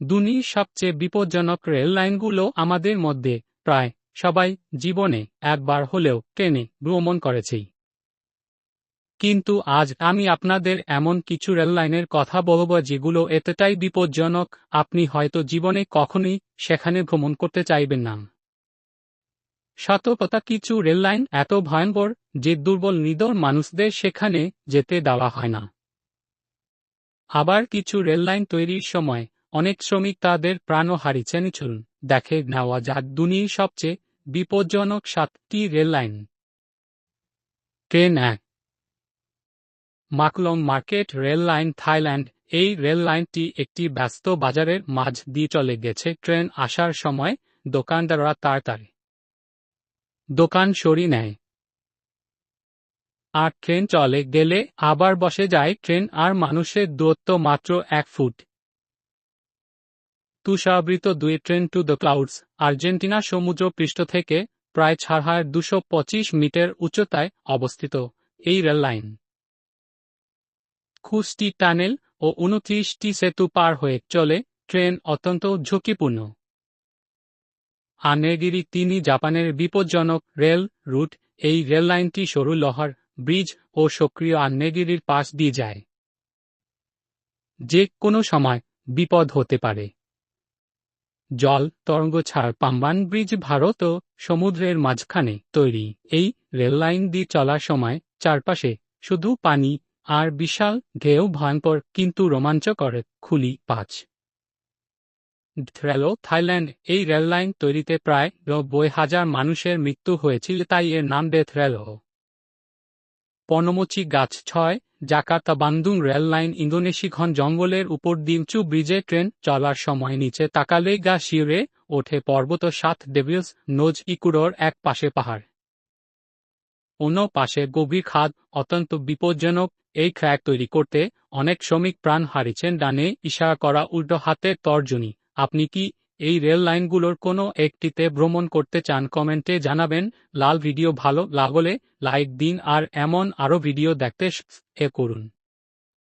দুনিয়ার সবচেয়ে বিপজ্জনক রেল লাইনগুলো আমাদের মধ্যে প্রায় সবাই জীবনে একবার হলেও ট্রেনে ভ্রমণ করেছি। কিন্তু আজ আমি আপনাদের এমন কিছু রেললাইনের কথা বলবো যেগুলো এতটাই বিপজ্জনক আপনি হয়তো জীবনে কখনোই সেখানে ভ্রমণ করতে চাইবেন না। সতর্কতা, কিছু রেললাইন এত ভয়ঙ্কর যে দুর্বল নিদর মানুষদের সেখানে যেতে দেওয়া হয় না। আবার কিছু রেললাইন তৈরির সময় অনেক শ্রমিক তাদের প্রাণও হারিয়েছেন। চলুন দেখে নেওয়া যাক দুনিয়ার সবচেয়ে বিপজ্জনক 7টি রেললাইন। Train 1, Maeklong market rail line, Thailand. এই রেল লাইনটি একটি ব্যস্ত বাজারের মাঝ দিয়ে চলে গেছে। ট্রেন আসার সময় দোকানদাররা তাড়াতাড়ি দোকান সরিয়ে নেয়, আর ট্রেন চলে গেলে আবার বসে যায় ট্রেন, আর মানুষের দূরত্ব মাত্র 1 ফুট। তুষারাবৃত 2 train to the clouds, Argentina সমুদ্র পৃষ্ঠ থেকে প্রায় 4225 মিটার উচ্চতায় অবস্থিত এই রেল লাইন 21টি টানেল ও 29টি সেতু পার হয়ে চলে। ট্রেন অত্যন্ত ঝুঁকিপূর্ণ। আগ্নেয়গিরি 3 জাপানের বিপজ্জনক রেল রুট। এই রেল লাইনটি সরু লোহার ব্রিজ ও সক্রিয় আগ্নেয়গিরির পাশ দিয়ে যায়। যে কোনো সময় বিপদ হতে পারে। জল তরঙ্গ ছাড় পাম্বান ব্রিজ ভারত ও সমুদ্রের মাঝখানে তৈরি। এই রেল লাইন দিয়ে চলার সময় চারপাশে শুধু পানি আর বিশাল ঢেউ, ভয়ঙ্কর কিন্তু রোমাঞ্চকর। খুলি 5, থ্রেলো, থাইল্যান্ড। এই রেললাইন তৈরিতে প্রায় 90,000 মানুষের মৃত্যু হয়েছিল, তাই এর নাম থ্রেলো। পর্ণমোচী গাছ 6, Jakarta Bandung rail line, Indonesia. ঘন জঙ্গলের উপর দিয়ে উঁচু ব্রিজে ট্রেন চলার সময় নিচে তাকালে গা শিউরে ওঠে। পর্বত 7, ডেভিলস নোজ, ইকুডর। এক পাশে পাহাড়, অন্য পাশে গভীর খাদ, অত্যন্ত বিপজ্জনক। এই ট্র্যাক তৈরি করতে অনেক শ্রমিক প্রাণ হারিয়েছেন। ডানে ইশারা করা উল্টো হাতের তর্জনী। আপনি কি এই রেল লাইনগুলোর কোনো একটিতে ভ্রমণ করতে চান? কমেন্টে জানাবেন। লাল ভিডিও ভালো লাগলে লাইক দিন, আর এমন আরও ভিডিও দেখতে করুন।